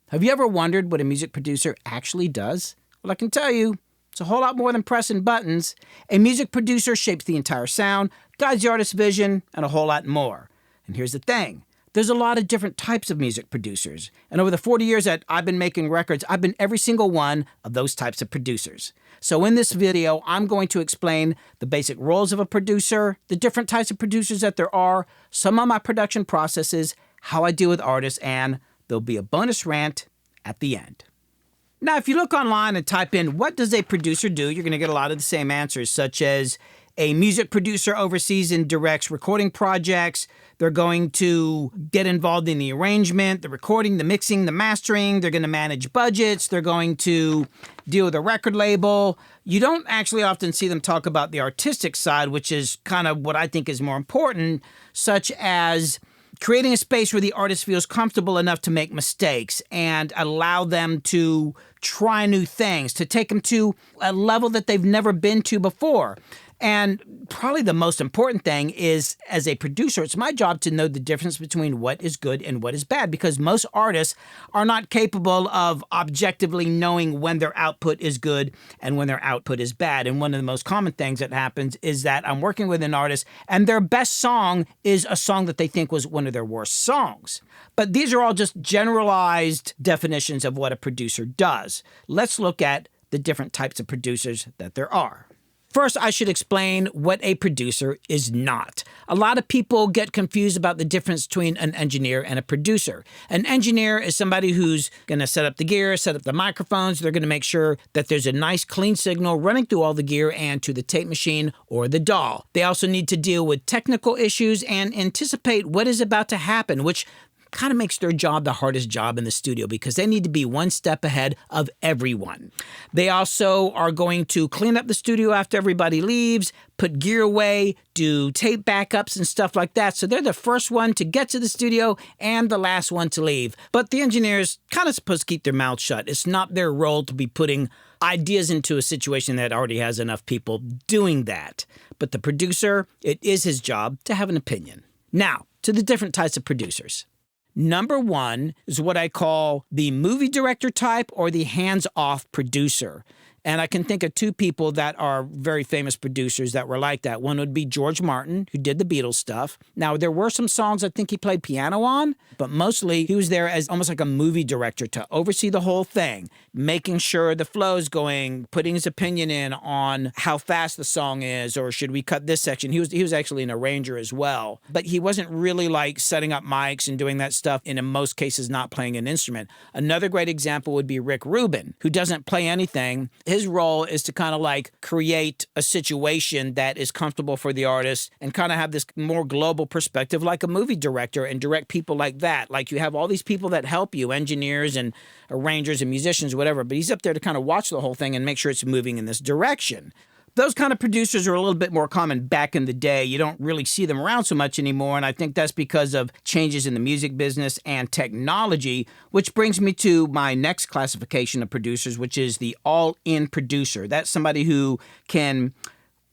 Have you ever wondered what a music producer actually does? Well, I can tell you, it's a whole lot more than pressing buttons. A music producer shapes the entire sound, guides the artist's vision, and a whole lot more. And here's the thing. There's a lot of different types of music producers. And over the 40 years that I've been making records, I've been every single one of those types of producers. So in this video, I'm going to explain the basic roles of a producer, the different types of producers that there are, some of my production processes, how I deal with artists, and there'll be a bonus rant at the end. Now, if you look online and type in, what does a producer do? You're going to get a lot of the same answers, such as a music producer oversees and directs recording projects. They're going to get involved in the arrangement, the recording, the mixing, the mastering. They're going to manage budgets. They're going to deal with a record label. You don't actually often see them talk about the artistic side, which is kind of what I think is more important, such as creating a space where the artist feels comfortable enough to make mistakes and allow them to try new things, to take them to a level that they've never been to before. And probably the most important thing is, as a producer, it's my job to know the difference between what is good and what is bad, because most artists are not capable of objectively knowing when their output is good and when their output is bad. And one of the most common things that happens is that I'm working with an artist and their best song is a song that they think was one of their worst songs. But these are all just generalized definitions of what a producer does. Let's look at the different types of producers that there are. First, I should explain what a producer is not. A lot of people get confused about the difference between an engineer and a producer. An engineer is somebody who's going to set up the gear, set up the microphones. They're going to make sure that there's a nice clean signal running through all the gear and to the tape machine or the DAW. They also need to deal with technical issues and anticipate what is about to happen, which kind of makes their job the hardest job in the studio because they need to be one step ahead of everyone. They also are going to clean up the studio after everybody leaves, put gear away, do tape backups and stuff like that. So they're the first one to get to the studio and the last one to leave. But the engineer's kind of supposed to keep their mouth shut. It's not their role to be putting ideas into a situation that already has enough people doing that. But the producer, it is his job to have an opinion. Now, to the different types of producers. Number one is what I call the movie director type or the hands-off producer. And I can think of two people that are very famous producers that were like that. One would be George Martin, who did the Beatles stuff. Now, there were some songs I think he played piano on, but mostly he was there as almost like a movie director to oversee the whole thing, making sure the flow's going, putting his opinion in on how fast the song is, or should we cut this section. He was actually an arranger as well. But he wasn't really like setting up mics and doing that stuff, and in most cases not playing an instrument. Another great example would be Rick Rubin, who doesn't play anything. His role is to kind of like create a situation that is comfortable for the artist and kind of have this more global perspective like a movie director and direct people like that. Like you have all these people that help you, engineers and arrangers and musicians, whatever, but he's up there to kind of watch the whole thing and make sure it's moving in this direction. Those kind of producers are a little bit more common back in the day. You don't really see them around so much anymore, and I think that's because of changes in the music business and technology, which brings me to my next classification of producers, which is the all-in producer. That's somebody who can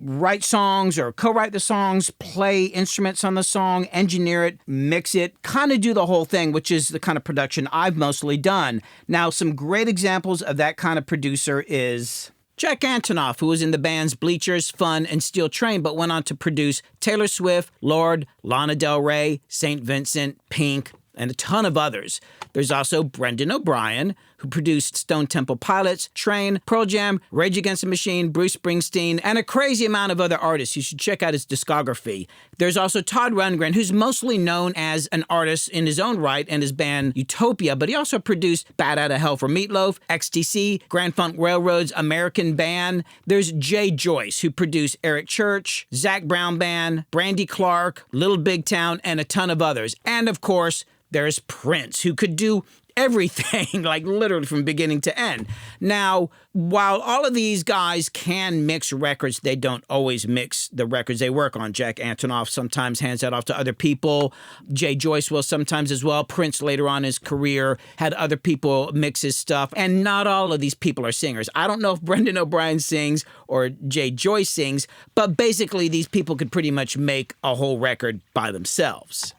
write songs or co-write the songs, play instruments on the song, engineer it, mix it, kind of do the whole thing, which is the kind of production I've mostly done. Now, some great examples of that kind of producer is Jack Antonoff, who was in the bands Bleachers, Fun, and Steel Train, but went on to produce Taylor Swift, Lorde, Lana Del Rey, St. Vincent, Pink, and a ton of others. There's also Brendan O'Brien, who produced Stone Temple Pilots, Train, Pearl Jam, Rage Against the Machine, Bruce Springsteen, and a crazy amount of other artists. You should check out his discography. There's also Todd Rundgren, who's mostly known as an artist in his own right and his band Utopia, but he also produced Bat Outta Hell for Meatloaf, XTC, Grand Funk Railroad's American Band. There's Jay Joyce, who produced Eric Church, Zac Brown Band, Brandy Clark, Little Big Town, and a ton of others. And of course, there's Prince, who could do everything, like literally from beginning to end. Now, while all of these guys can mix records, they don't always mix the records they work on. Jack Antonoff sometimes hands that off to other people. Jay Joyce will sometimes as well. Prince later on in his career had other people mix his stuff. And not all of these people are singers. I don't know if Brendan O'Brien sings or Jay Joyce sings, but basically these people could pretty much make a whole record by themselves.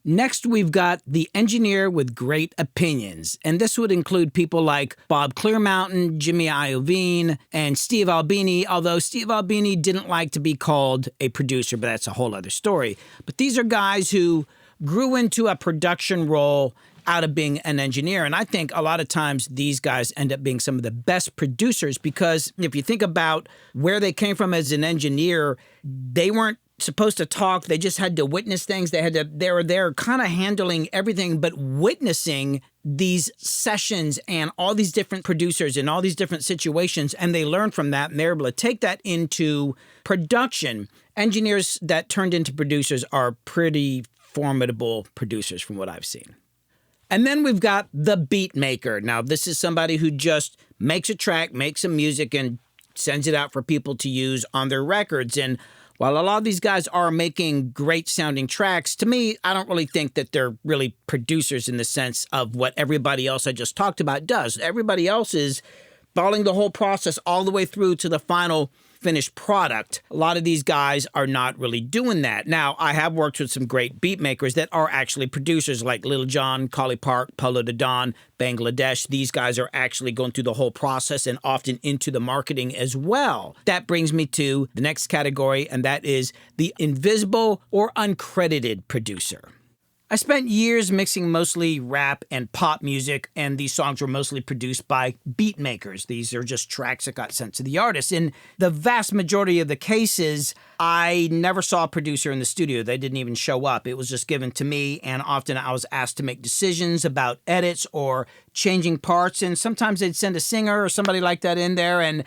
Next, we've got the engineer with great opinions, and this would include people like Bob Clearmountain, Jimmy Iovine, and Steve Albini, although Steve Albini didn't like to be called a producer, but that's a whole other story. But these are guys who grew into a production role out of being an engineer, and I think a lot of times these guys end up being some of the best producers because if you think about where they came from as an engineer, they weren't supposed to talk. They just had to witness things. They were there kind of handling everything, but witnessing these sessions and all these different producers in all these different situations. And they learned from that and they're able to take that into production. Engineers that turned into producers are pretty formidable producers from what I've seen. And then we've got the beat maker. Now, this is somebody who just makes a track, makes some music, and sends it out for people to use on their records. And while a lot of these guys are making great sounding tracks, to me, I don't really think that they're really producers in the sense of what everybody else I just talked about does. Everybody else is following the whole process all the way through to the final finished product. A lot of these guys are not really doing that. Now, I have worked with some great beat makers that are actually producers like Lil Jon, Collie Park, Polo de Don, Bangladesh. These guys are actually going through the whole process and often into the marketing as well. That brings me to the next category, and that is the invisible or uncredited producer. I spent years mixing mostly rap and pop music, and these songs were mostly produced by beat makers. These are just tracks that got sent to the artist. In the vast majority of the cases, I never saw a producer in the studio. They didn't even show up. It was just given to me, and often I was asked to make decisions about edits or changing parts, and sometimes they'd send a singer or somebody like that in there, and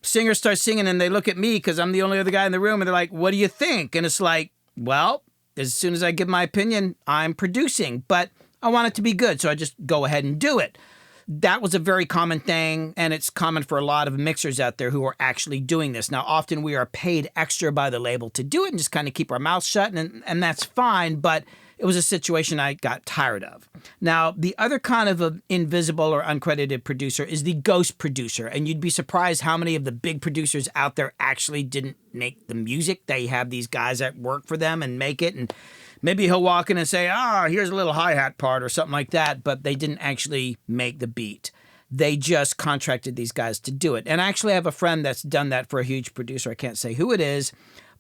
singers start singing, and they look at me because I'm the only other guy in the room, and they're like, "What do you think?" And it's like, well, as soon as I give my opinion, I'm producing, but I want it to be good, so I just go ahead and do it. That was a very common thing, and it's common for a lot of mixers out there who are actually doing this. Now, often we are paid extra by the label to do it and just kind of keep our mouths shut, and that's fine, but it was a situation I got tired of. Now, the other kind of an invisible or uncredited producer is the ghost producer, and you'd be surprised how many of the big producers out there actually didn't make the music. They have these guys that work for them and make it, and maybe he'll walk in and say, here's a little hi-hat part or something like that, but they didn't actually make the beat. They just contracted these guys to do it. And I actually have a friend that's done that for a huge producer. I can't say who it is,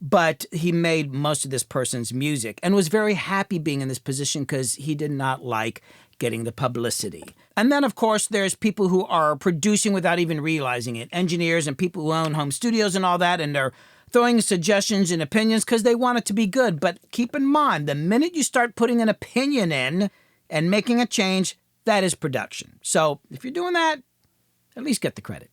but he made most of this person's music and was very happy being in this position because he did not like getting the publicity. And then, of course, there's people who are producing without even realizing it. Engineers and people who own home studios and all that, and they're throwing suggestions and opinions because they want it to be good. But keep in mind, the minute you start putting an opinion in and making a change, that is production. So if you're doing that, at least get the credit.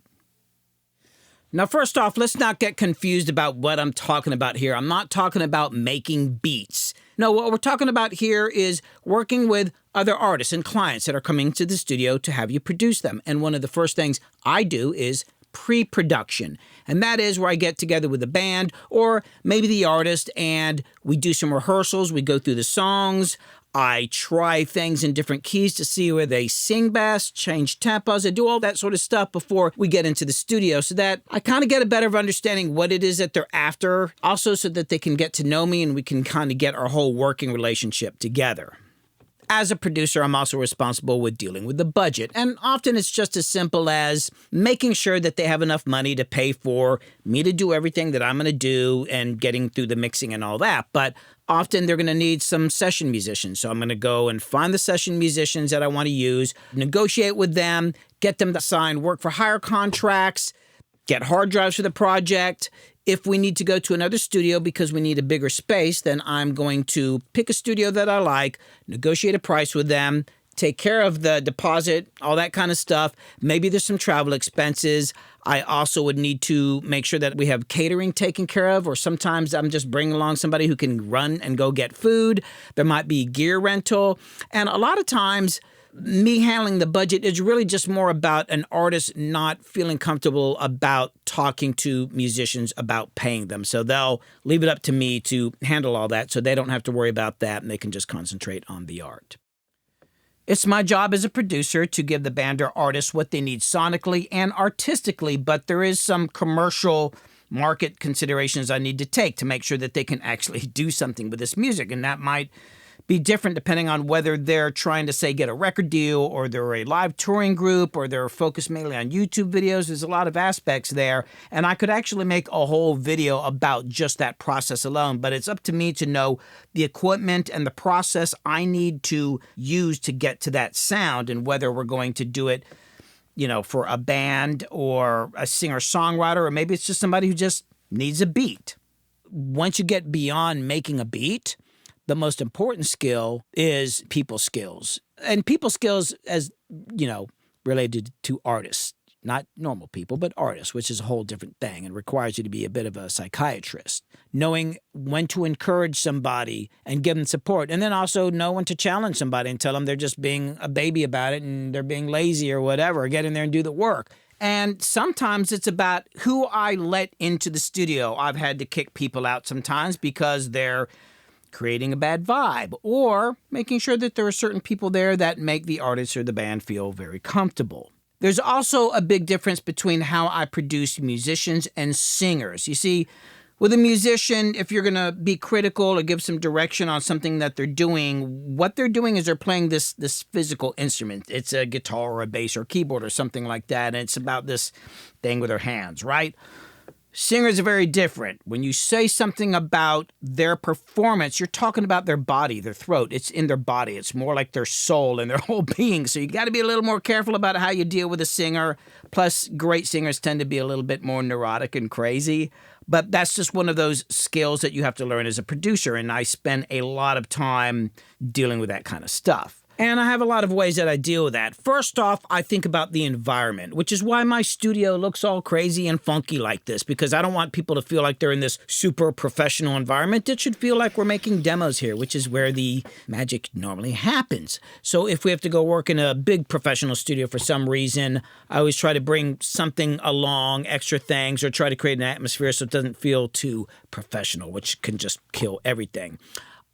Now, first off, let's not get confused about what I'm talking about here. I'm not talking about making beats. No, what we're talking about here is working with other artists and clients that are coming to the studio to have you produce them. And one of the first things I do is pre-production. And that is where I get together with the band or maybe the artist and we do some rehearsals. We go through the songs. I try things in different keys to see where they sing best, change tempos. I do all that sort of stuff before we get into the studio so that I kind of get a better understanding what it is that they're after. Also so that they can get to know me and we can kind of get our whole working relationship together. As a producer, I'm also responsible with dealing with the budget. And often it's just as simple as making sure that they have enough money to pay for me to do everything that I'm going to do and getting through the mixing and all that. But often they're going to need some session musicians. So I'm going to go and find the session musicians that I want to use, negotiate with them, get them to sign work for hire contracts, get hard drives for the project. If we need to go to another studio because we need a bigger space, then I'm going to pick a studio that I like, negotiate a price with them, take care of the deposit, all that kind of stuff. Maybe there's some travel expenses. I also would need to make sure that we have catering taken care of, or sometimes I'm just bringing along somebody who can run and go get food. There might be gear rental. And a lot of times, me handling the budget is really just more about an artist not feeling comfortable about talking to musicians about paying them. So they'll leave it up to me to handle all that so they don't have to worry about that and they can just concentrate on the art. It's my job as a producer to give the band or artist what they need sonically and artistically, but there is some commercial market considerations I need to take to make sure that they can actually do something with this music, and that might be different depending on whether they're trying to, say, get a record deal, or they're a live touring group, or they're focused mainly on YouTube videos. There's a lot of aspects there, and I could actually make a whole video about just that process alone, but it's up to me to know the equipment and the process I need to use to get to that sound, and whether we're going to do it, for a band or a singer-songwriter, or maybe it's just somebody who just needs a beat. Once you get beyond making a beat, the most important skill is people skills. And people skills as, related to artists. Not normal people, but artists, which is a whole different thing and requires you to be a bit of a psychiatrist. Knowing when to encourage somebody and give them support, and then also know when to challenge somebody and tell them they're just being a baby about it and they're being lazy or whatever. Get in there and do the work. And sometimes it's about who I let into the studio. I've had to kick people out sometimes because they're creating a bad vibe, or making sure that there are certain people there that make the artist or the band feel very comfortable. There's also a big difference between how I produce musicians and singers. You see, with a musician, if you're going to be critical or give some direction on something that they're doing, what they're doing is they're playing this physical instrument. It's a guitar or a bass or keyboard or something like that, and it's about this thing with their hands, right? Singers are very different. When you say something about their performance, you're talking about their body, their throat. It's in their body. It's more like their soul and their whole being. So you got to be a little more careful about how you deal with a singer. Plus, great singers tend to be a little bit more neurotic and crazy. But that's just one of those skills that you have to learn as a producer. And I spend a lot of time dealing with that kind of stuff. And I have a lot of ways that I deal with that. First off, I think about the environment, which is why my studio looks all crazy and funky like this, because I don't want people to feel like they're in this super professional environment. It should feel like we're making demos here, which is where the magic normally happens. So if we have to go work in a big professional studio for some reason, I always try to bring something along, extra things, or try to create an atmosphere so it doesn't feel too professional, which can just kill everything.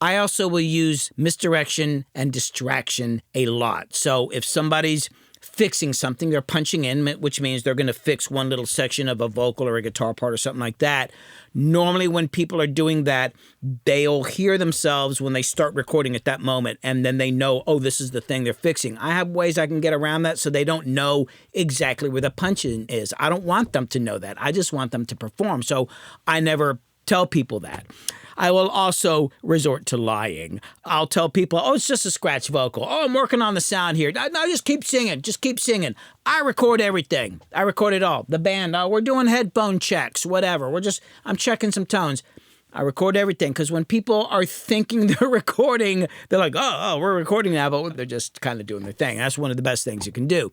I also will use misdirection and distraction a lot. So if somebody's fixing something, they're punching in, which means they're going to fix one little section of a vocal or a guitar part or something like that. Normally when people are doing that, they'll hear themselves when they start recording at that moment, and then they know, oh, this is the thing they're fixing. I have ways I can get around that so they don't know exactly where the punch-in is. I don't want them to know that. I just want them to perform. So I never tell people that. I will also resort to lying. I'll tell people, oh, it's just a scratch vocal. Oh, I'm working on the sound here. No, just keep singing. Just keep singing. I record everything. I record it all. The band, we're doing headphone checks, whatever. I'm checking some tones. I record everything, because when people are thinking they're recording, they're like, oh, we're recording now, but they're just kind of doing their thing. That's one of the best things you can do.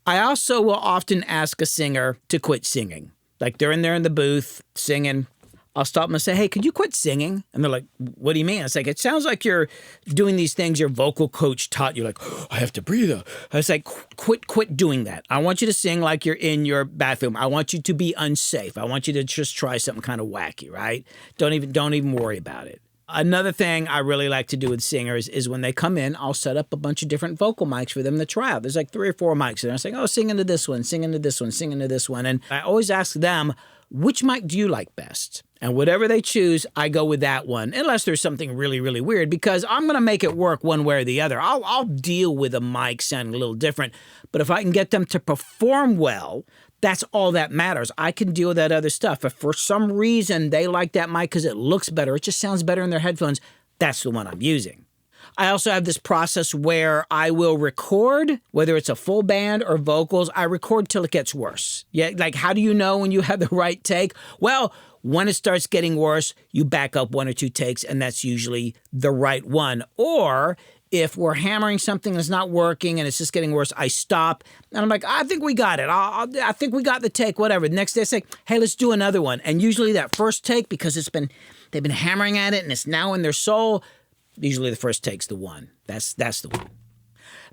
I also will often ask a singer to quit singing. Like they're in there in the booth singing. I'll stop them and say, hey, could you quit singing? And they're like, what do you mean? It's like, it sounds like you're doing these things your vocal coach taught you. Like, oh, I have to breathe. I was like, quit doing that. I want you to sing like you're in your bathroom. I want you to be unsafe. I want you to just try something kind of wacky, right? Don't even worry about it. Another thing I really like to do with singers is when they come in, I'll set up a bunch of different vocal mics for them to try out. There's like 3 or 4 mics. And I'm saying, oh, sing into this one, sing into this one, sing into this one. And I always ask them, which mic do you like best? And whatever they choose, I go with that one, unless there's something really, really weird, because I'm going to make it work one way or the other. I'll deal with a mic sounding a little different, but if I can get them to perform well, that's all that matters. I can deal with that other stuff. If for some reason they like that mic because it looks better, it just sounds better in their headphones, that's the one I'm using. I also have this process where I will record, whether it's a full band or vocals, I record till it gets worse. Yeah, like how do you know when you have the right take? Well, when it starts getting worse, you back up 1 or 2 takes, and that's usually the right one. Or if we're hammering something that's not working and it's just getting worse, I stop and I'm like, I think we got it. I think we got the take, whatever. The next day I say, hey, let's do another one. And usually that first take, because they've been hammering at it and it's now in their soul, usually the first take's the one. That's the one.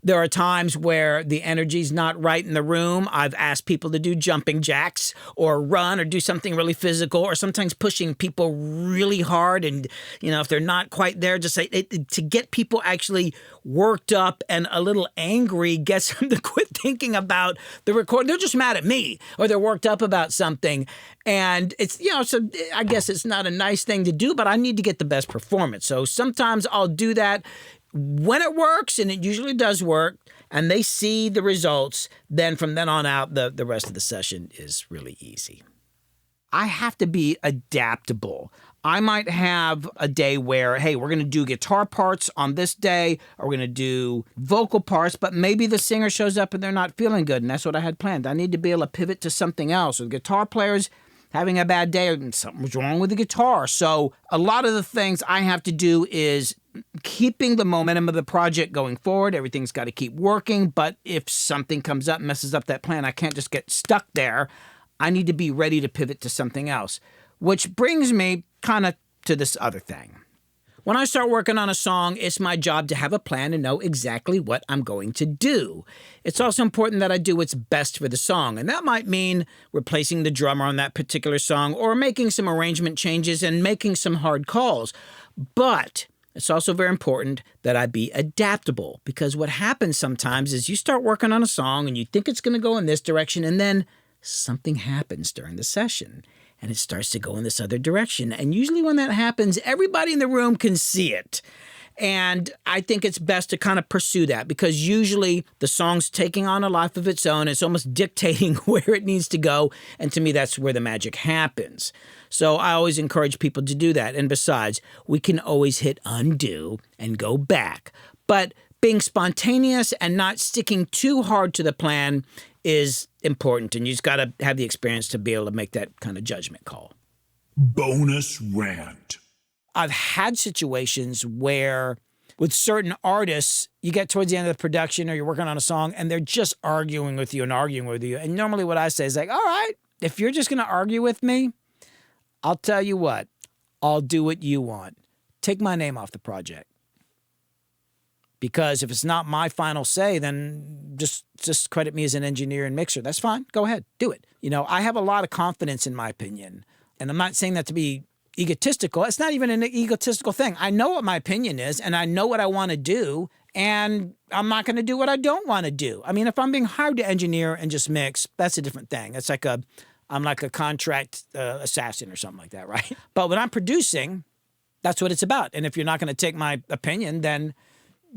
There are times where the energy's not right in the room. I've asked people to do jumping jacks or run or do something really physical, or sometimes pushing people really hard. And, if they're not quite there, just say to get people actually worked up and a little angry, gets them to quit thinking about the recording. They're just mad at me, or they're worked up about something. And it's, so I guess it's not a nice thing to do, but I need to get the best performance. So sometimes I'll do that. When it works, and it usually does work, and they see the results, then from then on out, the rest of the session is really easy. I have to be adaptable. I might have a day where, hey, we're going to do guitar parts on this day, or we're going to do vocal parts, but maybe the singer shows up and they're not feeling good, and that's what I had planned. I need to be able to pivot to something else. Or the guitar players having a bad day, and something's wrong with the guitar. So a lot of the things I have to do is keeping the momentum of the project going forward. Everything's got to keep working, but if something comes up, messes up that plan, I can't just get stuck there. I need to be ready to pivot to something else, which brings me kind of to this other thing. When I start working on a song, it's my job to have a plan and know exactly what I'm going to do. It's also important that I do what's best for the song, and that might mean replacing the drummer on that particular song, or making some arrangement changes and making some hard calls. But it's also very important that I be adaptable, because what happens sometimes is you start working on a song and you think it's going to go in this direction, and then something happens during the session and it starts to go in this other direction. And usually when that happens, everybody in the room can see it. And I think it's best to kind of pursue that, because usually the song's taking on a life of its own. It's almost dictating where it needs to go. And to me, that's where the magic happens. So I always encourage people to do that. And besides, we can always hit undo and go back. But being spontaneous and not sticking too hard to the plan is important. And you just got to have the experience to be able to make that kind of judgment call. Bonus rant. I've had situations where with certain artists, you get towards the end of the production or you're working on a song and they're just arguing with you. And normally what I say is like, all right, if you're just going to argue with me, I'll tell you what, I'll do what you want. Take my name off the project. Because if it's not my final say, then just credit me as an engineer and mixer. That's fine. Go ahead. Do it. I have a lot of confidence in my opinion. And I'm not saying that to be egotistical. It's not even an egotistical thing. I know what my opinion is, and I know what I want to do, and I'm not going to do what I don't want to do. I mean, if I'm being hired to engineer and just mix, that's a different thing. It's like I'm like a contract assassin or something like that, right? But when I'm producing, that's what it's about. And if you're not going to take my opinion, then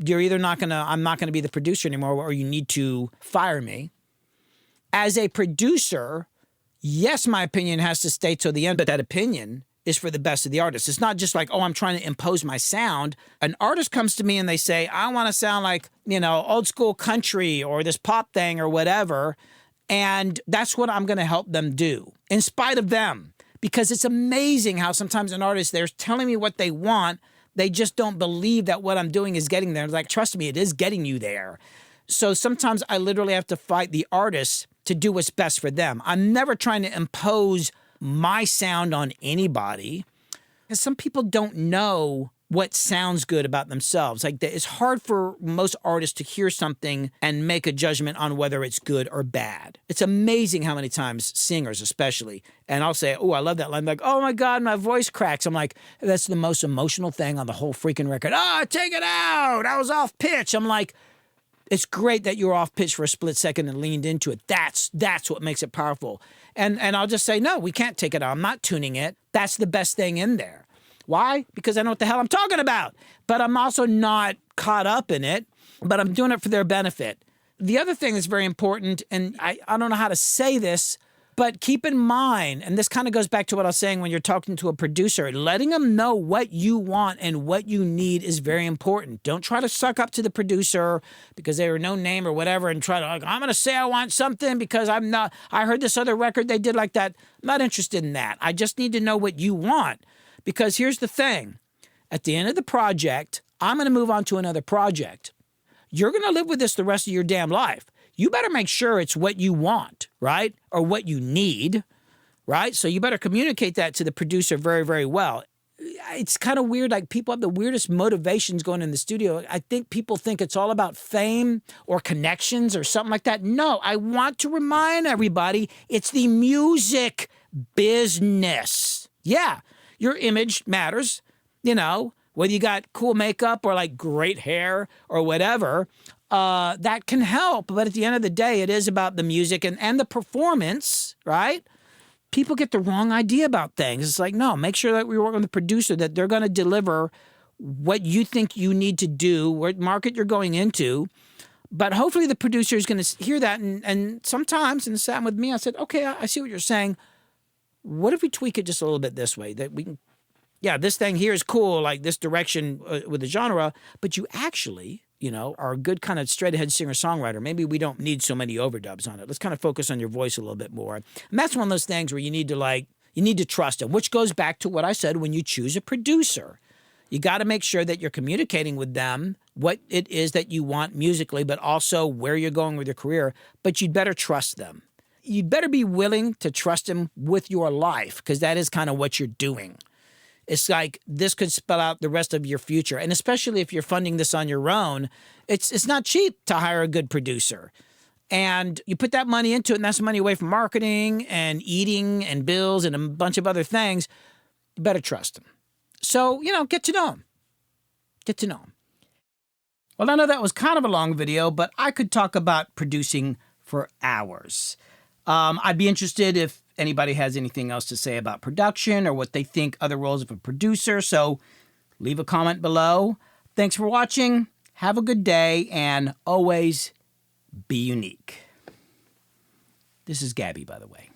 you're either I'm not going to be the producer anymore, or you need to fire me. As a producer, yes, my opinion has to stay till the end, but that opinion is for the best of the artist. It's not just like, oh, I'm trying to impose my sound. An artist comes to me and they say, I want to sound like, old school country or this pop thing or whatever. And that's what I'm going to help them do in spite of them. Because it's amazing how sometimes an artist, they're telling me what they want. They just don't believe that what I'm doing is getting there. It's like, trust me, it is getting you there. So sometimes I literally have to fight the artists to do what's best for them. I'm never trying to impose my sound on anybody, because some people don't know what sounds good about themselves. Like, it's hard for most artists to hear something and make a judgment on whether it's good or bad. It's amazing how many times singers especially, and I'll say, oh, I love that line. Like, oh my God, my voice cracks. I'm like, that's the most emotional thing on the whole freaking record. Take it out. I was off pitch. I'm like, it's great that you were off pitch for a split second and leaned into it. That's what makes it powerful. And I'll just say, no, we can't take it out. I'm not tuning it. That's the best thing in there. Why? Because I know what the hell I'm talking about. But I'm also not caught up in it, but I'm doing it for their benefit. The other thing that's very important, and I don't know how to say this, but keep in mind, and this kind of goes back to what I was saying when you're talking to a producer, letting them know what you want and what you need is very important. Don't try to suck up to the producer because they were no name or whatever and try to, like, I'm going to say I want something because I heard this other record they did like that. I'm not interested in that. I just need to know what you want. Because here's the thing. At the end of the project, I'm going to move on to another project. You're going to live with this the rest of your damn life. You better make sure it's what you want, right? Or what you need, right? So you better communicate that to the producer very, very well. it's kind of weird. Like people have the weirdest motivations going in the studio. I think people think it's all about fame or connections or something like that. No, I want to remind everybody it's the music business. Yeah, your image matters, whether you got cool makeup or like great hair or whatever, that can help. But at the end of the day, it is about the music and the performance, right? People get the wrong idea about things. It's like, no, make sure that we work with the producer, that they're going to deliver what you think you need to do, what market you're going into. But hopefully the producer is going to hear that. And sometimes, and sat with me, I said, okay, I see what you're saying. What if we tweak it just a little bit this way? That we can, yeah, this thing here is cool, like this direction with the genre, but you actually, are a good kind of straight ahead singer-songwriter. Maybe we don't need so many overdubs on it. Let's kind of focus on your voice a little bit more. And that's one of those things where you need to trust them, which goes back to what I said when you choose a producer. You got to make sure that you're communicating with them what it is that you want musically, but also where you're going with your career. But you'd better trust them. You'd better be willing to trust them with your life, because that is kind of what you're doing. It's like this could spell out the rest of your future. And especially if you're funding this on your own, it's not cheap to hire a good producer. And you put that money into it, and that's money away from marketing and eating and bills and a bunch of other things. You better trust them. So, get to know them. Get to know them. Well, I know that was kind of a long video, but I could talk about producing for hours. I'd be interested if anybody has anything else to say about production or what they think other roles of a producer. So leave a comment below. Thanks for watching. Have a good day, and always be unique. This is Gabby, by the way.